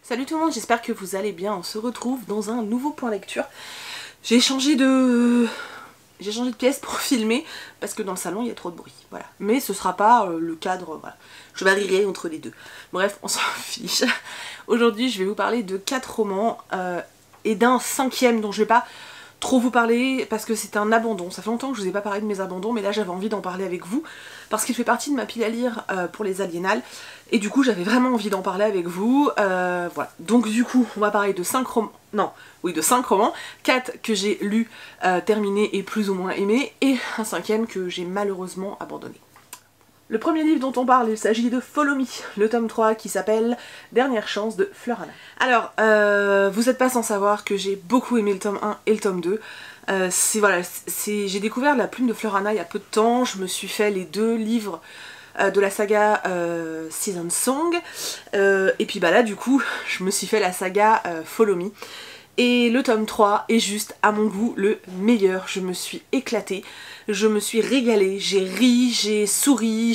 Salut tout le monde, j'espère que vous allez bien. On se retrouve dans un nouveau point lecture. J'ai changé de pièce pour filmer parce que dans le salon il y a trop de bruit. Voilà. Mais ce sera pas le cadre, voilà. Je varierai entre les deux. Bref, on s'en fiche. Aujourd'hui je vais vous parler de 4 romans et d'un 5e dont je vais pas trop vous parler parce que c'est un abandon. Ça fait longtemps que je vous ai pas parlé de mes abandons, mais là j'avais envie d'en parler avec vous parce qu'il fait partie de ma pile à lire pour les aliénales et du coup j'avais vraiment envie d'en parler avec vous. Voilà. Donc du coup on va parler de 5 romans, non, oui de 5 romans, 4 que j'ai lus, terminés et plus ou moins aimés, et un 5e que j'ai malheureusement abandonné. Le premier livre dont on parle, il s'agit de Follow Me, le tome 3 qui s'appelle Dernière chance de Fleur Anna. Alors, vous n'êtes pas sans savoir que j'ai beaucoup aimé le tome 1 et le tome 2. J'ai découvert La Plume de Fleur Anna il y a peu de temps, je me suis fait les 2 livres de la saga Season Song, et puis bah là du coup, je me suis fait la saga Follow Me. Et le tome 3 est juste, à mon goût, le meilleur. Je me suis éclatée, je me suis régalée, j'ai ri, j'ai souri,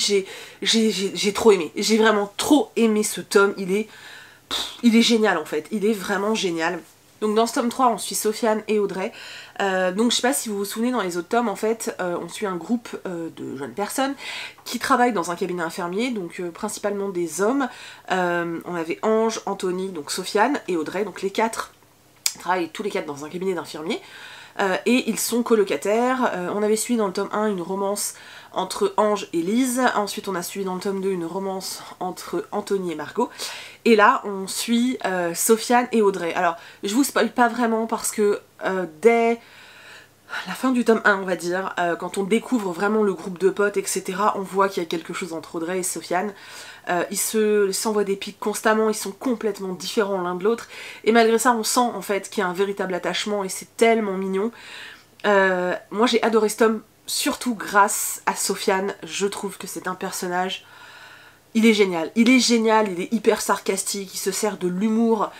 j'ai trop aimé. J'ai vraiment trop aimé ce tome, il est génial en fait, il est vraiment génial. Donc dans ce tome 3, on suit Sofiane et Audrey. Donc je sais pas si vous vous souvenez, dans les autres tomes, en fait, on suit un groupe de jeunes personnes qui travaillent dans un cabinet infirmier, donc principalement des hommes. On avait Ange, Anthony, donc Sofiane, et Audrey, donc les 4 travaillent tous les 4 dans un cabinet d'infirmiers, et ils sont colocataires. On avait suivi dans le tome 1 une romance entre Ange et Lise, ensuite on a suivi dans le tome 2 une romance entre Anthony et Margot, et là on suit Sofiane et Audrey. Alors je vous spoil pas vraiment parce que dès la fin du tome 1 on va dire, quand on découvre vraiment le groupe de potes etc, on voit qu'il y a quelque chose entre Audrey et Sofiane. Ils s'envoient des pics constamment, ils sont complètement différents l'un de l'autre, et malgré ça on sent en fait qu'il y a un véritable attachement et c'est tellement mignon. Moi j'ai adoré ce tome, surtout grâce à Sofiane. Je trouve que c'est un personnage, il est génial, il est hyper sarcastique, il se sert de l'humour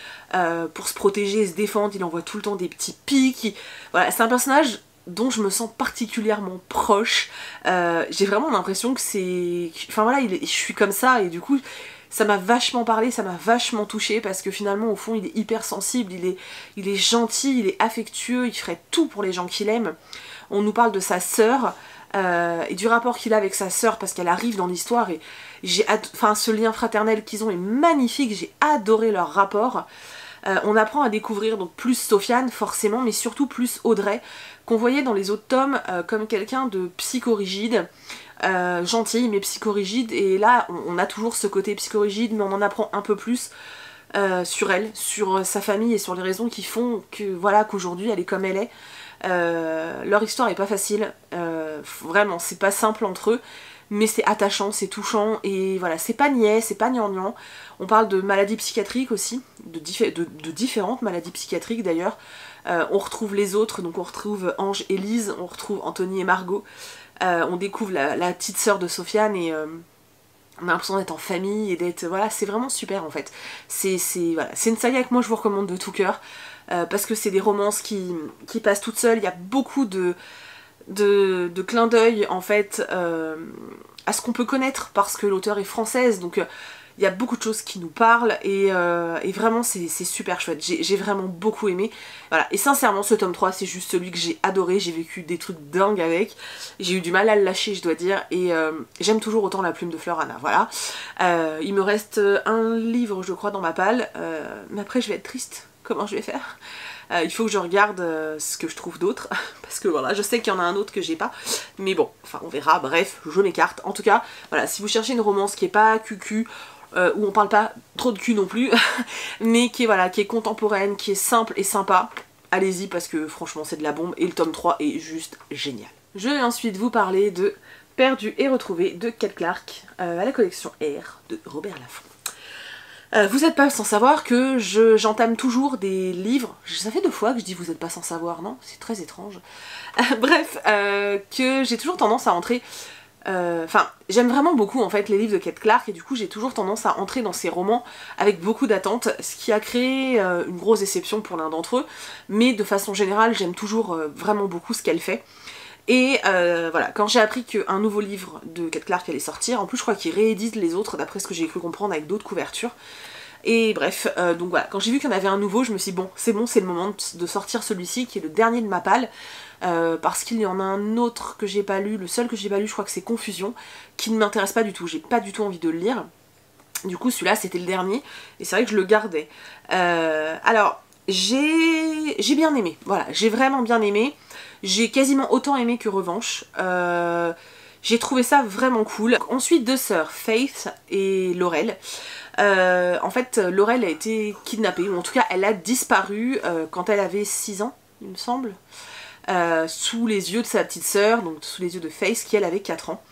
pour se protéger et se défendre, il envoie tout le temps des petits pics, voilà, c'est un personnage dont je me sens particulièrement proche. J'ai vraiment l'impression que c'est... Enfin voilà, je suis comme ça, et du coup ça m'a vachement parlé, ça m'a vachement touchée, parce que finalement au fond il est hyper sensible, il est gentil, il est affectueux, il ferait tout pour les gens qu'il aime. On nous parle de sa sœur, et du rapport qu'il a avec sa sœur, parce qu'elle arrive dans l'histoire, et ce lien fraternel qu'ils ont est magnifique, j'ai adoré leur rapport. On apprend à découvrir donc plus Sofiane forcément, mais surtout plus Audrey, qu'on voyait dans les autres tomes comme quelqu'un de psychorigide, gentil mais psychorigide, et là on a toujours ce côté psychorigide, mais on en apprend un peu plus sur elle, sur sa famille et sur les raisons qui font que voilà qu'aujourd'hui elle est comme elle est. Leur histoire est pas facile, vraiment c'est pas simple entre eux, mais c'est attachant, c'est touchant, et voilà, c'est pas niais, c'est pas gnangnan. On parle de maladies psychiatriques aussi, de différentes maladies psychiatriques d'ailleurs. On retrouve les autres, donc on retrouve Ange et Lise, on retrouve Anthony et Margot, on découvre la petite sœur de Sofiane, et on a l'impression d'être en famille, et d'être... Voilà, c'est vraiment super en fait. Voilà, c'est une saga que moi je vous recommande de tout cœur, parce que c'est des romances qui passent toutes seules. Il y a beaucoup de clin d'œil en fait à ce qu'on peut connaître, parce que l'auteur est française, donc il y a beaucoup de choses qui nous parlent, et vraiment c'est super chouette, j'ai vraiment beaucoup aimé. Voilà, et sincèrement ce tome 3 c'est juste celui que j'ai adoré, j'ai vécu des trucs dingues avec, j'ai eu du mal à le lâcher je dois dire, et j'aime toujours autant La Plume de Fleur Anna, voilà. Il me reste un livre je crois dans ma palle, mais après je vais être triste, comment je vais faire? Il faut que je regarde ce que je trouve d'autre, parce que voilà, je sais qu'il y en a un autre que j'ai pas, mais bon, enfin on verra, bref, je m'écarte. En tout cas, voilà, si vous cherchez une romance qui est pas cucu, où on parle pas trop de cul non plus, mais qui est, voilà, qui est contemporaine, qui est simple et sympa, allez-y, parce que franchement c'est de la bombe, et le tome 3 est juste génial. Je vais ensuite vous parler de Perdu et retrouvé de Kate Clark, à la collection R de Robert Laffont. Vous êtes pas sans savoir que j'entame toujours des livres, ça fait 2 fois que je dis vous êtes pas sans savoir, non? C'est très étrange. Bref, que j'ai toujours tendance à entrer... Enfin, j'aime vraiment beaucoup en fait les livres de Kate Clark, et du coup j'ai toujours tendance à entrer dans ces romans avec beaucoup d'attentes, ce qui a créé une grosse déception pour l'un d'entre eux, mais de façon générale j'aime toujours vraiment beaucoup ce qu'elle fait. Et voilà, quand j'ai appris qu'un nouveau livre de Kate Clark allait sortir, en plus je crois qu'il réédite les autres d'après ce que j'ai cru comprendre avec d'autres couvertures, Et bref, donc voilà, quand j'ai vu qu'il y en avait un nouveau, je me suis dit bon, c'est le moment de sortir celui-ci qui est le dernier de ma palle. Parce qu'il y en a un autre que j'ai pas lu, le seul que j'ai pas lu je crois que c'est Confusion, qui ne m'intéresse pas du tout, j'ai pas du tout envie de le lire. Du coup celui-là c'était le dernier, et c'est vrai que je le gardais. Alors, j'ai bien aimé, voilà, j'ai vraiment bien aimé. J'ai quasiment autant aimé que Revanche. J'ai trouvé ça vraiment cool. Ensuite, deux sœurs, Faith et Laurel. En fait, Laurel a été kidnappée, ou en tout cas elle a disparu quand elle avait 6 ans, il me semble. Sous les yeux de sa petite sœur, donc sous les yeux de Faith, qui elle avait 4 ans.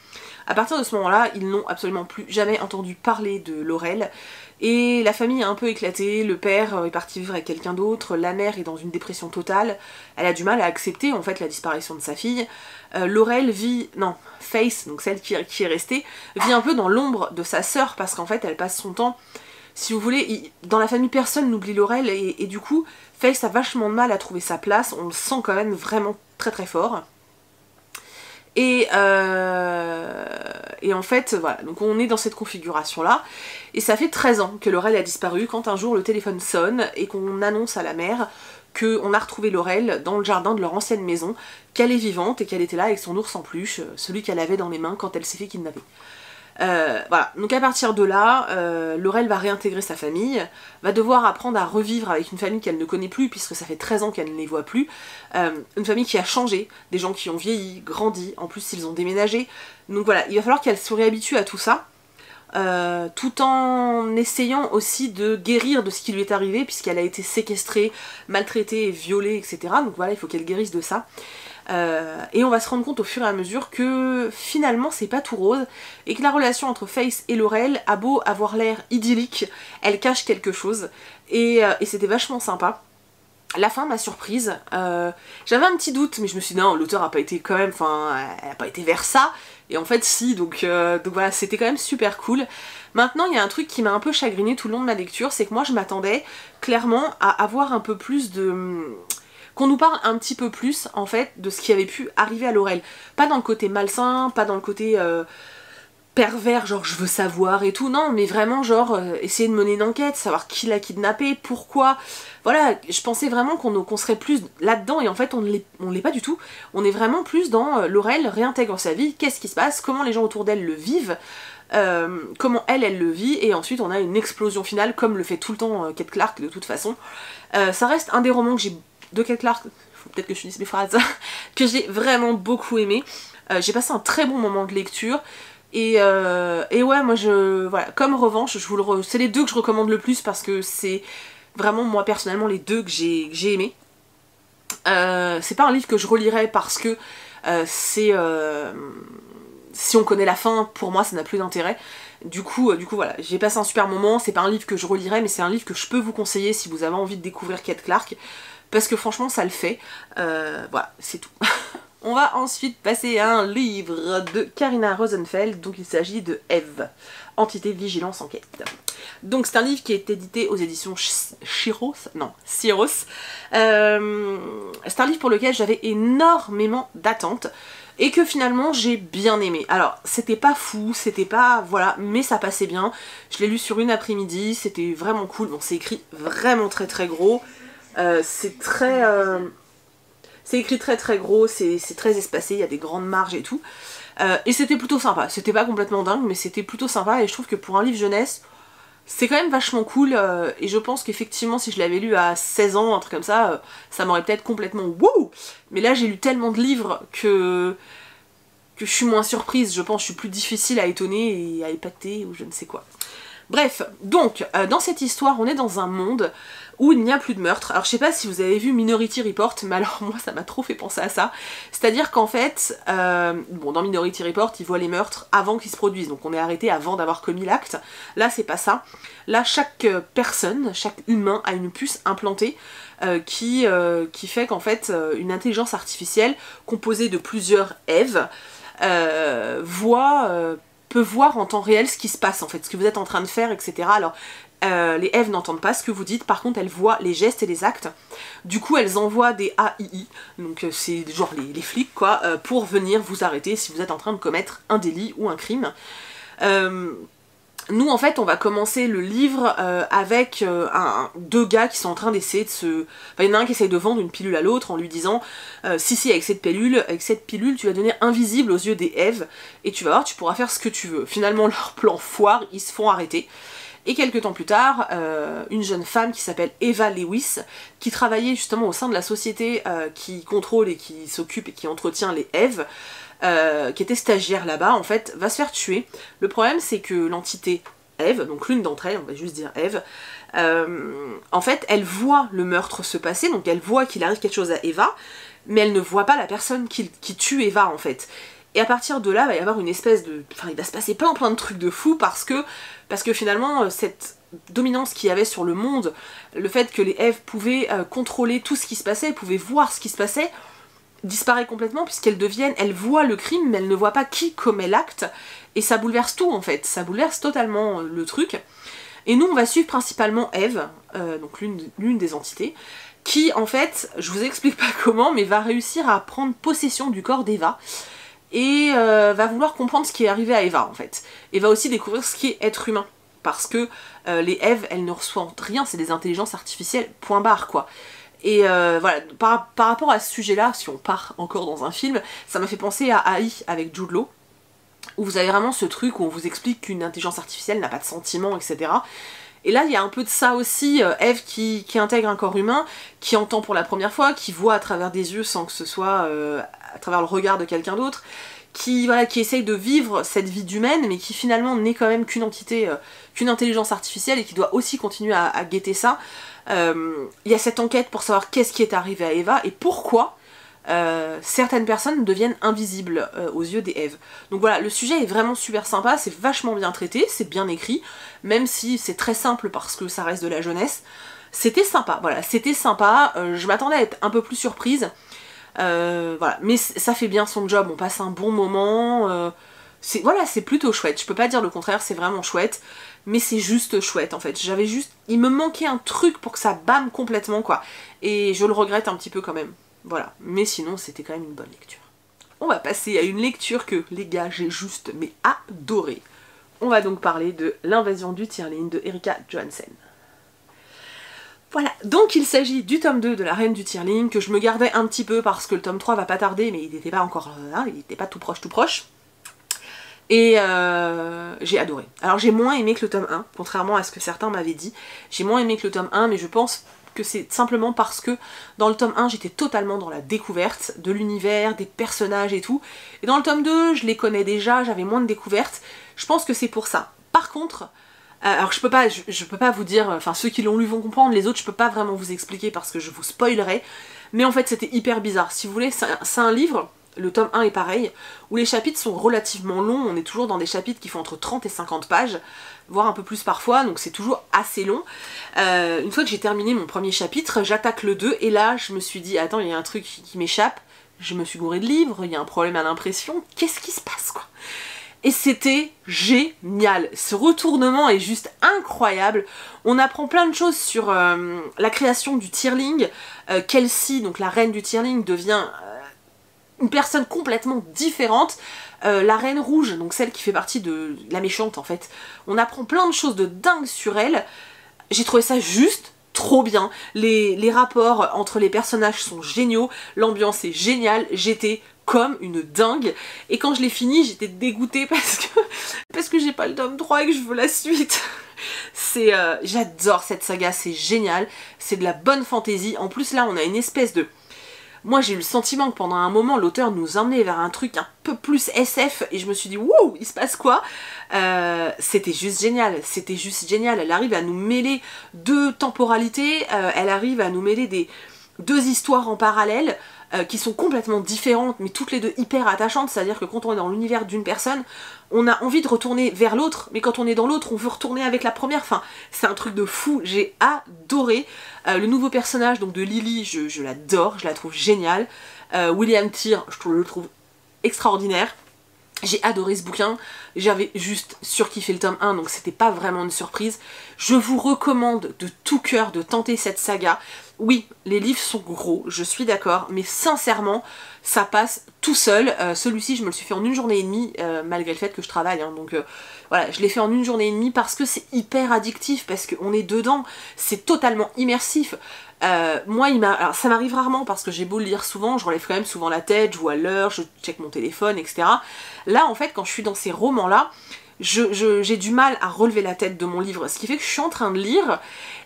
À partir de ce moment-là, ils n'ont absolument plus jamais entendu parler de Laurel. Et la famille a un peu éclaté, le père est parti vivre avec quelqu'un d'autre, la mère est dans une dépression totale, elle a du mal à accepter en fait la disparition de sa fille. Laurel vit, non, Faith, donc celle qui est restée, vit un peu dans l'ombre de sa sœur parce qu'en fait elle passe son temps, si vous voulez, dans la famille personne n'oublie Laurel et du coup Faith a vachement de mal à trouver sa place, on le sent quand même vraiment très très fort. Et en fait, voilà, donc on est dans cette configuration-là. Et ça fait 13 ans que Laurel a disparu quand un jour le téléphone sonne et qu'on annonce à la mère qu'on a retrouvé Laurel dans le jardin de leur ancienne maison, qu'elle est vivante et qu'elle était là avec son ours en peluche, celui qu'elle avait dans les mains quand elle s'est fait kidnapper. Voilà, donc à partir de là, Laurel va réintégrer sa famille, va devoir apprendre à revivre avec une famille qu'elle ne connaît plus puisque ça fait 13 ans qu'elle ne les voit plus, une famille qui a changé, des gens qui ont vieilli, grandi, en plus ils ont déménagé, donc voilà, il va falloir qu'elle se réhabitue à tout ça, tout en essayant aussi de guérir de ce qui lui est arrivé puisqu'elle a été séquestrée, maltraitée, violée, etc. Donc voilà, il faut qu'elle guérisse de ça. Et on va se rendre compte au fur et à mesure que finalement c'est pas tout rose et que la relation entre Faith et Laurel a beau avoir l'air idyllique, elle cache quelque chose et c'était vachement sympa. La fin m'a surprise, j'avais un petit doute mais je me suis dit non, l'auteur a pas été quand même, enfin elle a pas été vers ça et en fait si, donc voilà, c'était quand même super cool. Maintenant il y a un truc qui m'a un peu chagriné tout le long de ma lecture, c'est que moi je m'attendais clairement à avoir un peu plus de... qu'on nous parle un petit peu plus en fait de ce qui avait pu arriver à Laurel. Pas dans le côté malsain, pas dans le côté pervers, genre je veux savoir et tout, non, mais vraiment genre essayer de mener une enquête, savoir qui l'a kidnappé, pourquoi. Voilà, je pensais vraiment qu'on serait plus là-dedans et en fait on l'est pas du tout. On est vraiment plus dans Laurel réintègre sa vie, qu'est-ce qui se passe, comment les gens autour d'elle le vivent, comment elle le vit, et ensuite on a une explosion finale comme le fait tout le temps Kate Clark de toute façon. Ça reste un des romans que j'ai de Kate Clark, faut peut-être que je finisse mes phrases, que j'ai vraiment beaucoup aimé. J'ai passé un très bon moment de lecture et ouais, moi voilà, comme Revanche, c'est les deux que je recommande le plus parce que c'est vraiment moi personnellement les deux que j'ai aimé. C'est pas un livre que je relirais parce que si on connaît la fin, pour moi ça n'a plus d'intérêt. Du coup voilà, j'ai passé un super moment, c'est pas un livre que je relirais mais c'est un livre que je peux vous conseiller si vous avez envie de découvrir Kate Clark. Parce que franchement ça le fait, voilà, c'est tout. On va ensuite passer à un livre de Karina Rosenfeld, donc il s'agit de Eve, Entité Vigilance Enquête. Donc c'est un livre qui est édité aux éditions Syros. C'est un livre pour lequel j'avais énormément d'attentes et que finalement j'ai bien aimé. Alors c'était pas fou, c'était pas... voilà, mais ça passait bien. Je l'ai lu sur une après-midi, c'était vraiment cool. Bon, c'est écrit vraiment très très gros. C'est très... c'est écrit très très gros, c'est très espacé, il y a des grandes marges et tout. Et c'était plutôt sympa, c'était pas complètement dingue, mais c'était plutôt sympa et je trouve que pour un livre jeunesse, c'est quand même vachement cool. Et je pense qu'effectivement si je l'avais lu à 16 ans, un truc comme ça, ça m'aurait peut-être complètement wouh. Mais là j'ai lu tellement de livres que je suis moins surprise, je pense, je suis plus difficile à étonner et à épater ou je ne sais quoi. Bref, donc, dans cette histoire, on est dans un monde où il n'y a plus de meurtre. Alors je sais pas si vous avez vu Minority Report, mais alors moi ça m'a trop fait penser à ça. C'est-à-dire qu'en fait, bon, dans Minority Report, ils voient les meurtres avant qu'ils se produisent, donc on est arrêté avant d'avoir commis l'acte. Là c'est pas ça. Là chaque personne, chaque humain a une puce implantée qui fait qu'en fait une intelligence artificielle composée de plusieurs Eve peut voir en temps réel ce qui se passe en fait, ce que vous êtes en train de faire, etc. Alors les Eve n'entendent pas ce que vous dites, par contre elles voient les gestes et les actes. Du coup elles envoient des AII, donc c'est genre les flics quoi, pour venir vous arrêter si vous êtes en train de commettre un délit ou un crime. Nous en fait on va commencer le livre avec deux gars qui sont en train d'essayer de se... Enfin il y en a un qui essaye de vendre une pilule à l'autre en lui disant si avec cette pilule tu vas devenir invisible aux yeux des Eve et tu vas voir tu pourras faire ce que tu veux. Finalement leur plan foire, ils se font arrêter. Et quelques temps plus tard, une jeune femme qui s'appelle Eva Lewis, qui travaillait justement au sein de la société qui contrôle et qui s'occupe et qui entretient les Eve, qui était stagiaire là-bas, en fait, va se faire tuer. Le problème, c'est que l'entité Eve, donc l'une d'entre elles, on va juste dire Eve, en fait, elle voit le meurtre se passer, donc elle voit qu'il arrive quelque chose à Eva, mais elle ne voit pas la personne qui tue Eva, en fait. Et à partir de là, il va y avoir une espèce de... Enfin, il va se passer plein de trucs de fous parce que finalement, cette dominance qu'il y avait sur le monde, le fait que les Eve pouvaient contrôler tout ce qui se passait, pouvaient voir ce qui se passait, disparaît complètement elles voient le crime mais elles ne voient pas qui commet l'acte et ça bouleverse tout en fait, ça bouleverse totalement le truc. Et nous on va suivre principalement Eve, donc l'une des entités, qui en fait, je vous explique pas comment, mais va réussir à prendre possession du corps d'Eva et va vouloir comprendre ce qui est arrivé à Eva en fait, et va aussi découvrir ce qui est être humain, parce que les Eve elles ne reçoivent rien, c'est des intelligences artificielles, point barre quoi. Et voilà, par rapport à ce sujet-là, si on part encore dans un film, ça m'a fait penser à AI avec Jude Law, où vous avez vraiment ce truc où on vous explique qu'une intelligence artificielle n'a pas de sentiments, etc. Et là, il y a un peu de ça aussi, Eve qui intègre un corps humain, qui entend pour la première fois, qui voit à travers des yeux sans que ce soit à travers le regard de quelqu'un d'autre, qui essaye de vivre cette vie d'humaine, mais qui finalement n'est quand même qu'une entité, qu'une intelligence artificielle, et qui doit aussi continuer à guetter ça. Il y a cette enquête pour savoir qu'est-ce qui est arrivé à Eva et pourquoi certaines personnes deviennent invisibles aux yeux des Eve. Donc voilà, le sujet est vraiment super sympa, c'est vachement bien traité, c'est bien écrit, même si c'est très simple parce que ça reste de la jeunesse. C'était sympa, voilà, c'était sympa, je m'attendais à être un peu plus surprise, voilà, mais ça fait bien son job, on passe un bon moment, voilà, c'est plutôt chouette, je peux pas dire le contraire, c'est vraiment chouette. Mais c'est juste chouette en fait, il me manquait un truc pour que ça bâme complètement quoi, et je le regrette un petit peu quand même, voilà, mais sinon c'était quand même une bonne lecture. On va passer à une lecture que les gars j'ai juste mais adoré. On va donc parler de L'invasion du Tyrling de Erika Johansen. Voilà, donc il s'agit du tome 2 de La Reine du Tyrling, que je me gardais un petit peu parce que le tome 3 va pas tarder, mais il n'était pas encore, il n'était pas tout proche. Et j'ai adoré. Alors j'ai moins aimé que le tome 1, contrairement à ce que certains m'avaient dit. J'ai moins aimé que le tome 1, mais je pense que c'est simplement parce que dans le tome 1, j'étais totalement dans la découverte de l'univers, des personnages et tout. Et dans le tome 2, je les connais déjà, j'avais moins de découverte. Je pense que c'est pour ça. Par contre, alors je peux pas vous dire, enfin ceux qui l'ont lu vont comprendre, les autres je peux pas vraiment vous expliquer parce que je vous spoilerai. Mais en fait c'était hyper bizarre. Si vous voulez, c'est un livre... Le tome 1 est pareil, où les chapitres sont relativement longs, on est toujours dans des chapitres qui font entre 30 et 50 pages, voire un peu plus parfois, donc c'est toujours assez long. Une fois que j'ai terminé mon premier chapitre, j'attaque le 2, et là je me suis dit, attends, il y a un truc qui m'échappe, je me suis gourée de livres, il y a un problème à l'impression, qu'est-ce qui se passe quoi? Et c'était génial, ce retournement est juste incroyable, on apprend plein de choses sur la création du Tyrling, Kelsey, donc la reine du Tyrling, devient... une personne complètement différente, la Reine Rouge, donc celle qui fait partie de la méchante en fait. On apprend plein de choses de dingue sur elle, j'ai trouvé ça juste trop bien. Les rapports entre les personnages sont géniaux, l'ambiance est géniale, j'étais comme une dingue, et quand je l'ai fini j'étais dégoûtée parce que j'ai pas le tome 3 et que je veux la suite. J'adore cette saga, c'est génial, c'est de la bonne fantaisie, en plus là on a une espèce de... Moi j'ai eu le sentiment que pendant un moment l'auteur nous emmenait vers un truc un peu plus SF et je me suis dit wouh, il se passe quoi? C'était juste génial, elle arrive à nous mêler deux temporalités, elle arrive à nous mêler deux histoires en parallèle qui sont complètement différentes mais toutes les deux hyper attachantes, c'est-à-dire que quand on est dans l'univers d'une personne, on a envie de retourner vers l'autre, mais quand on est dans l'autre, on veut retourner avec la première. Enfin, c'est un truc de fou, j'ai adoré. Le nouveau personnage donc de Lily, je l'adore, je la trouve géniale. William Tyr, je le trouve extraordinaire. J'ai adoré ce bouquin, j'avais juste surkiffé le tome 1, donc c'était pas vraiment une surprise. Je vous recommande de tout cœur de tenter cette saga. oui, les livres sont gros, je suis d'accord, mais sincèrement, ça passe tout seul. Celui-ci, je me le suis fait en 1 journée et demie, malgré le fait que je travaille, hein, donc voilà, je l'ai fait en 1 journée et demie parce que c'est hyper addictif, parce qu'on est dedans, c'est totalement immersif. Moi, alors, ça m'arrive rarement parce que j'ai beau le lire souvent, je relève quand même souvent la tête, je vois l'heure, je check mon téléphone, etc. Là, en fait, quand je suis dans ces romans-là, j'ai du mal à relever la tête de mon livre, ce qui fait que je suis en train de lire,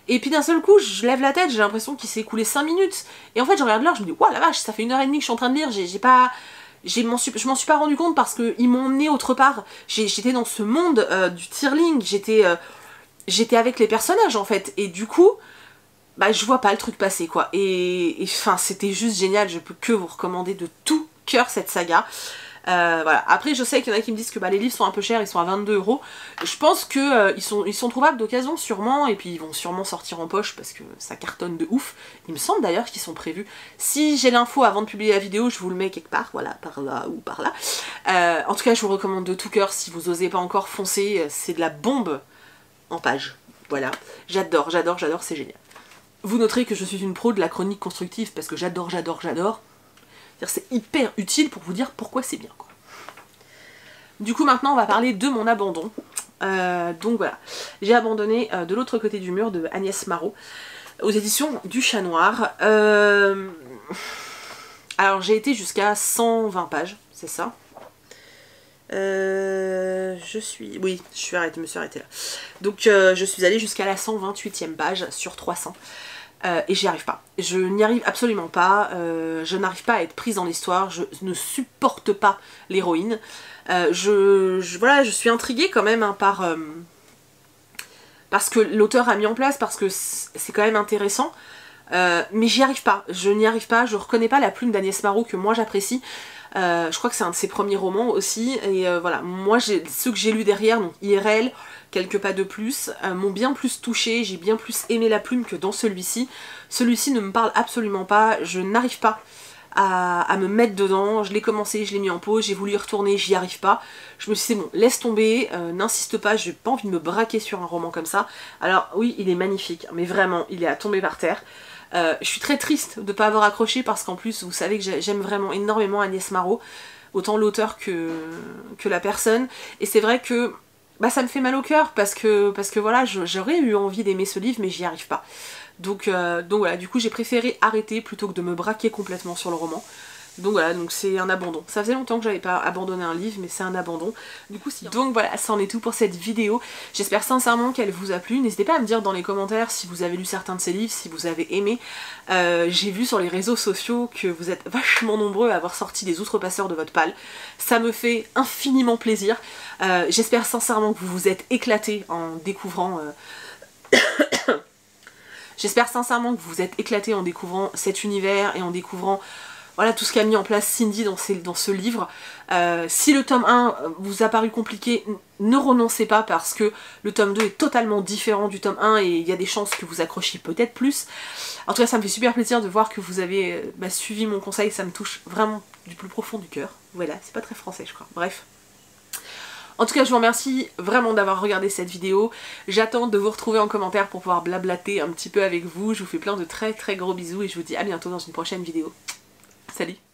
et puis d'un seul coup, je lève la tête, j'ai l'impression qu'il s'est écoulé 5 minutes, et en fait, je regarde l'heure, je me dis, waouh la vache, ça fait 1 heure et demie que je suis en train de lire, je m'en suis pas rendu compte parce qu'ils m'ont emmené autre part. J'étais dans ce monde du Tearling, j'étais avec les personnages en fait, et du coup, bah je vois pas le truc passer quoi. Et enfin, c'était juste génial, je peux que vous recommander de tout cœur cette saga. Voilà. Après, je sais qu'il y en a qui me disent que bah, les livres sont un peu chers, ils sont à 22 €. Je pense que ils sont trouvables d'occasion sûrement, et puis ils vont sûrement sortir en poche parce que ça cartonne de ouf. Il me semble d'ailleurs qu'ils sont prévus. Si j'ai l'info avant de publier la vidéo, je vous le mets quelque part, voilà, par là ou par là. En tout cas, je vous recommande de tout cœur, si vous osez pas encore foncer, c'est de la bombe en page. Voilà, j'adore, c'est génial. Vous noterez que je suis une pro de la chronique constructive parce que j'adore. C'est hyper utile pour vous dire pourquoi c'est bien, quoi. Du coup, maintenant, on va parler de mon abandon. Donc voilà, j'ai abandonné de l'autre côté du mur de Agnès Marot, aux éditions du Chat Noir. Alors, j'ai été jusqu'à 120 pages, c'est ça. Oui, je me suis arrêtée là. Donc, je suis allée jusqu'à la 128e page sur 300. Et j'y arrive pas. Je n'y arrive absolument pas. Je n'arrive pas à être prise dans l'histoire. Je ne supporte pas l'héroïne. Voilà, je suis intriguée quand même hein, parce que l'auteur a mis en place, parce que c'est quand même intéressant. Mais j'y arrive pas. Je n'y arrive pas. Je reconnais pas la plume d'Agnès Marot que moi j'apprécie. Je crois que c'est un de ses premiers romans aussi. Et voilà, moi ceux que j'ai lus derrière, donc IRL, Quelques pas de plus, m'ont bien plus touchée, j'ai bien plus aimé la plume que dans celui-ci. Celui-ci ne me parle absolument pas, je n'arrive pas à me mettre dedans, je l'ai commencé, je l'ai mis en pause, j'ai voulu y retourner, j'y arrive pas. Je me suis dit, c'est bon, laisse tomber, n'insiste pas, j'ai pas envie de me braquer sur un roman comme ça. Alors oui, il est magnifique, mais vraiment, il est à tomber par terre. Je suis très triste de ne pas avoir accroché parce qu'en plus, vous savez que j'aime vraiment énormément Agnès Marot, autant l'auteur que la personne, et c'est vrai que bah ça me fait mal au cœur parce que voilà, j'aurais eu envie d'aimer ce livre mais j'y arrive pas. Donc voilà, du coup j'ai préféré arrêter plutôt que de me braquer complètement sur le roman. Donc voilà, donc c'est un abandon. Ça faisait longtemps que j'avais pas abandonné un livre, mais c'est un abandon. Du coup, donc voilà, ça en est tout pour cette vidéo. J'espère sincèrement qu'elle vous a plu. N'hésitez pas à me dire dans les commentaires si vous avez lu certains de ces livres, si vous avez aimé. J'ai vu sur les réseaux sociaux que vous êtes vachement nombreux à avoir sorti des Outrepasseurs de votre palle. Ça me fait infiniment plaisir. J'espère sincèrement que vous vous êtes éclatés en découvrant... J'espère sincèrement que vous vous êtes éclatés en découvrant cet univers et en découvrant... Voilà tout ce qu'a mis en place Cindy dans ce livre. Si le tome 1 vous a paru compliqué, ne renoncez pas parce que le tome 2 est totalement différent du tome 1 et il y a des chances que vous accrochiez peut-être plus. En tout cas, ça me fait super plaisir de voir que vous avez suivi mon conseil, ça me touche vraiment du plus profond du cœur. Voilà, c'est pas très français je crois, bref. En tout cas, je vous remercie vraiment d'avoir regardé cette vidéo. J'attends de vous retrouver en commentaire pour pouvoir blablater un petit peu avec vous. Je vous fais plein de très très gros bisous et je vous dis à bientôt dans une prochaine vidéo. Salut!